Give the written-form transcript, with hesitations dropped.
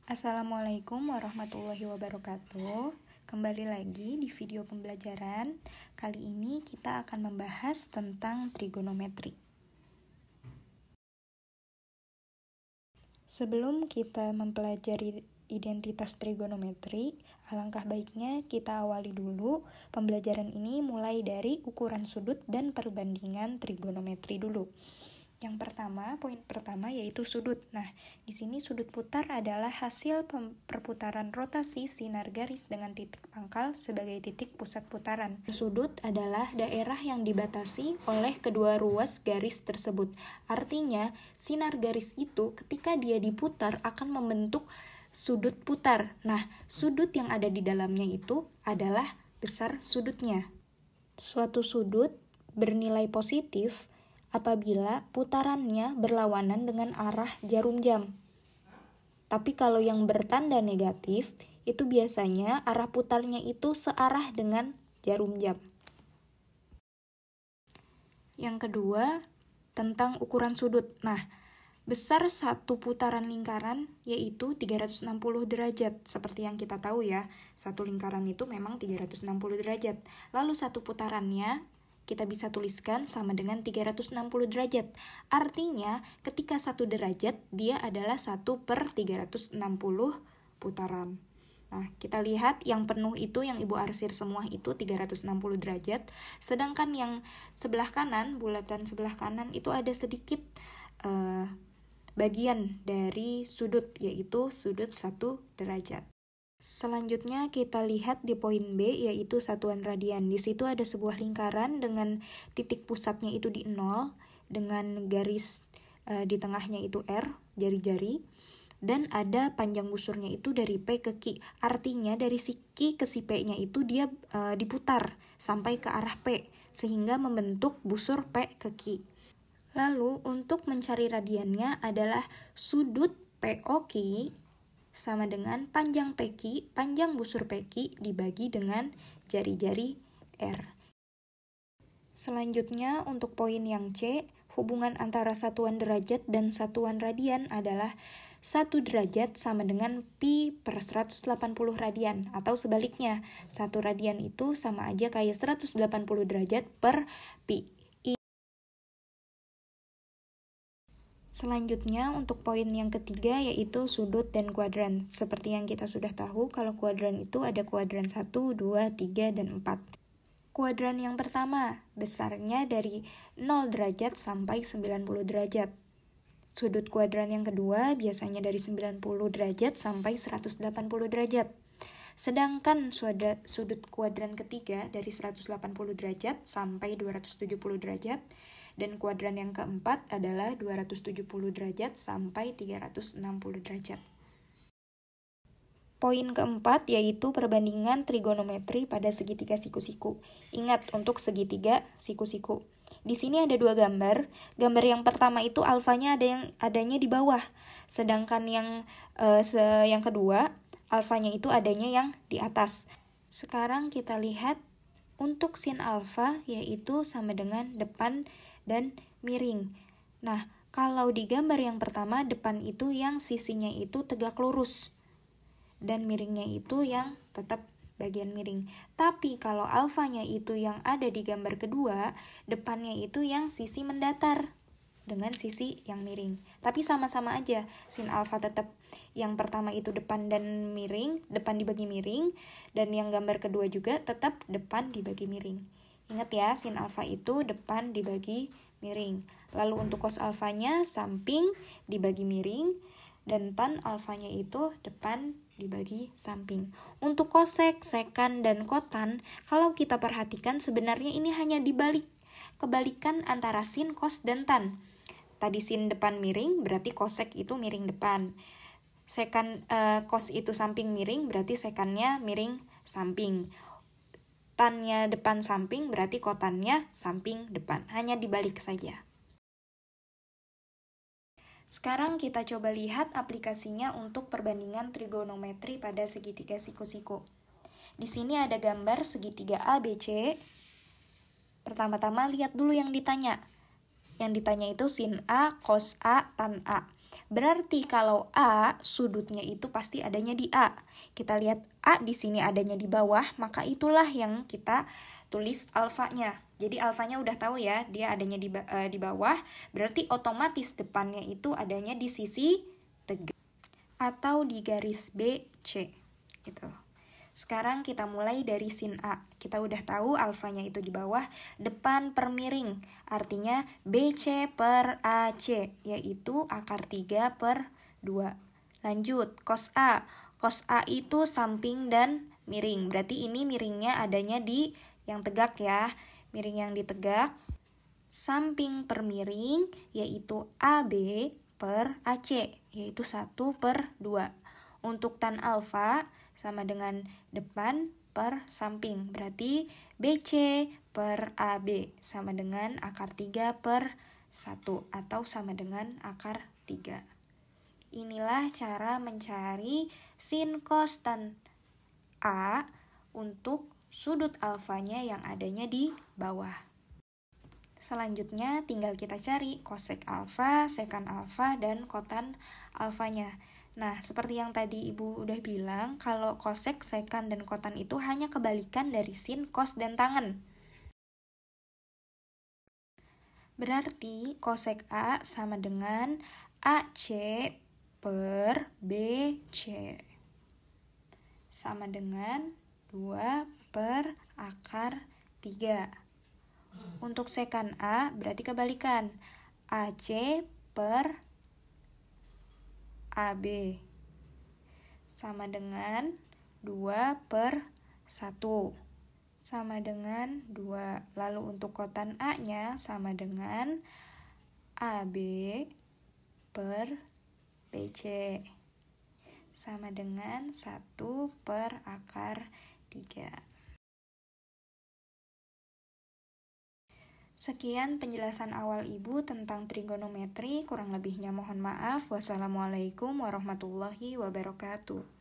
Assalamualaikum warahmatullahi wabarakatuh. Kembali lagi di video pembelajaran. Kali ini kita akan membahas tentang trigonometri. Sebelum kita mempelajari identitas trigonometri, alangkah baiknya kita awali dulu pembelajaran ini mulai dari ukuran sudut dan perbandingan trigonometri dulu. Yang pertama, poin pertama yaitu sudut. Nah, di sini sudut putar adalah hasil perputaran rotasi sinar garis dengan titik pangkal sebagai titik pusat putaran. Sudut adalah daerah yang dibatasi oleh kedua ruas garis tersebut. Artinya, sinar garis itu ketika dia diputar akan membentuk sudut putar. Nah, sudut yang ada di dalamnya itu adalah besar sudutnya. Suatu sudut bernilai positif apabila putarannya berlawanan dengan arah jarum jam. Tapi kalau yang bertanda negatif, itu biasanya arah putarnya itu searah dengan jarum jam. Yang kedua, tentang ukuran sudut. Nah, besar satu putaran lingkaran yaitu 360 derajat. Seperti yang kita tahu ya, satu lingkaran itu memang 360 derajat. Lalu satu putarannya kita bisa tuliskan sama dengan 360 derajat. Artinya, ketika 1 derajat, dia adalah 1/360 putaran. Nah, kita lihat yang penuh itu, yang Ibu arsir semua itu 360 derajat. Sedangkan yang sebelah kanan, bulatan sebelah kanan, itu ada sedikit bagian dari sudut, yaitu sudut 1 derajat. Selanjutnya kita lihat di poin B, yaitu satuan radian. Di situ ada sebuah lingkaran dengan titik pusatnya itu di 0, dengan garis di tengahnya itu R, jari-jari, dan ada panjang busurnya itu dari P ke Q. Artinya dari si Q ke si P-nya itu dia diputar sampai ke arah P, sehingga membentuk busur P ke Q. Lalu untuk mencari radiannya adalah sudut POQ sama dengan panjang PQ, panjang busur PQ dibagi dengan jari-jari R. Selanjutnya untuk poin yang C, hubungan antara satuan derajat dan satuan radian adalah 1 derajat sama dengan pi/180 radian, atau sebaliknya, 1 radian itu sama aja kayak 180 derajat per pi. Selanjutnya untuk poin yang ketiga yaitu sudut dan kuadran. Seperti yang kita sudah tahu, kalau kuadran itu ada kuadran 1, 2, 3, dan 4. Kuadran yang pertama, besarnya dari 0 derajat sampai 90 derajat. Sudut kuadran yang kedua biasanya dari 90 derajat sampai 180 derajat. Sedangkan sudut kuadran ketiga dari 180 derajat sampai 270 derajat. Dan kuadran yang keempat adalah 270 derajat sampai 360 derajat. Poin keempat yaitu perbandingan trigonometri pada segitiga siku-siku. Ingat untuk segitiga siku-siku. Di sini ada 2 gambar. Gambar yang pertama itu alfanya adanya di bawah. Sedangkan yang kedua, alfanya itu adanya yang di atas. Sekarang kita lihat untuk sin alfa yaitu sama dengan depan dan miring. Nah, kalau di gambar yang pertama, depan itu yang sisinya itu tegak lurus, dan miringnya itu yang tetap bagian miring. Tapi kalau alfanya itu yang ada di gambar kedua, depannya itu yang sisi mendatar dengan sisi yang miring. Tapi sama-sama aja, sin alfa tetap yang pertama itu depan dan miring, depan dibagi miring, dan yang gambar kedua juga tetap depan dibagi miring. Ingat ya, sin alfa itu depan dibagi miring. Lalu untuk cos alfanya samping dibagi miring, dan tan alfanya itu depan dibagi samping. Untuk kosek, sekan, dan kotan, kalau kita perhatikan sebenarnya ini hanya kebalikan antara sin, cos, dan tan. Tadi sin depan miring, berarti kosek itu miring depan. Sekan cos itu samping miring, berarti sekannya miring samping. Tannya depan samping, berarti kotannya samping depan. Hanya dibalik saja. Sekarang kita coba lihat aplikasinya untuk perbandingan trigonometri pada segitiga siku-siku. Di sini ada gambar segitiga ABC. Pertama-tama lihat dulu yang ditanya. Yang ditanya itu sin A, cos A, tan A. Berarti kalau A, sudutnya itu pasti adanya di A. Kita lihat A di sini adanya di bawah, maka itulah yang kita tulis alfanya. Jadi alfanya udah tahu ya, dia adanya di bawah, berarti otomatis depannya itu adanya di sisi tegak atau di garis BC gitu. Sekarang kita mulai dari sin A. Kita udah tahu alfanya itu di bawah, depan per miring. Artinya BC per AC, yaitu akar 3 per 2. Lanjut, cos A. Cos A itu samping dan miring. Berarti ini miringnya adanya di yang tegak ya. Miring yang ditegak. Samping per miring, yaitu AB per AC, yaitu 1 per 2. Untuk tan alfa, sama dengan depan per samping. Berarti BC per AB sama dengan akar 3 per 1 atau sama dengan akar 3. Inilah cara mencari sin cos tan A untuk sudut alfanya yang adanya di bawah. Selanjutnya tinggal kita cari cosec alfa, sekan alfa, dan kotan alfanya. Nah, seperti yang tadi Ibu udah bilang, kalau kosek, sekan, dan kotan itu hanya kebalikan dari sin, kos, dan tangen. Berarti kosek A sama dengan AC per BC. Sama dengan 2 per akar 3. Untuk sekan A berarti kebalikan. AC per AB sama dengan 2 per 1 sama dengan 2. Lalu untuk kotan A-nya sama dengan AB per BC sama dengan 1 per akar 3. Sekian penjelasan awal Ibu tentang trigonometri, kurang lebihnya mohon maaf. Wassalamualaikum warahmatullahi wabarakatuh.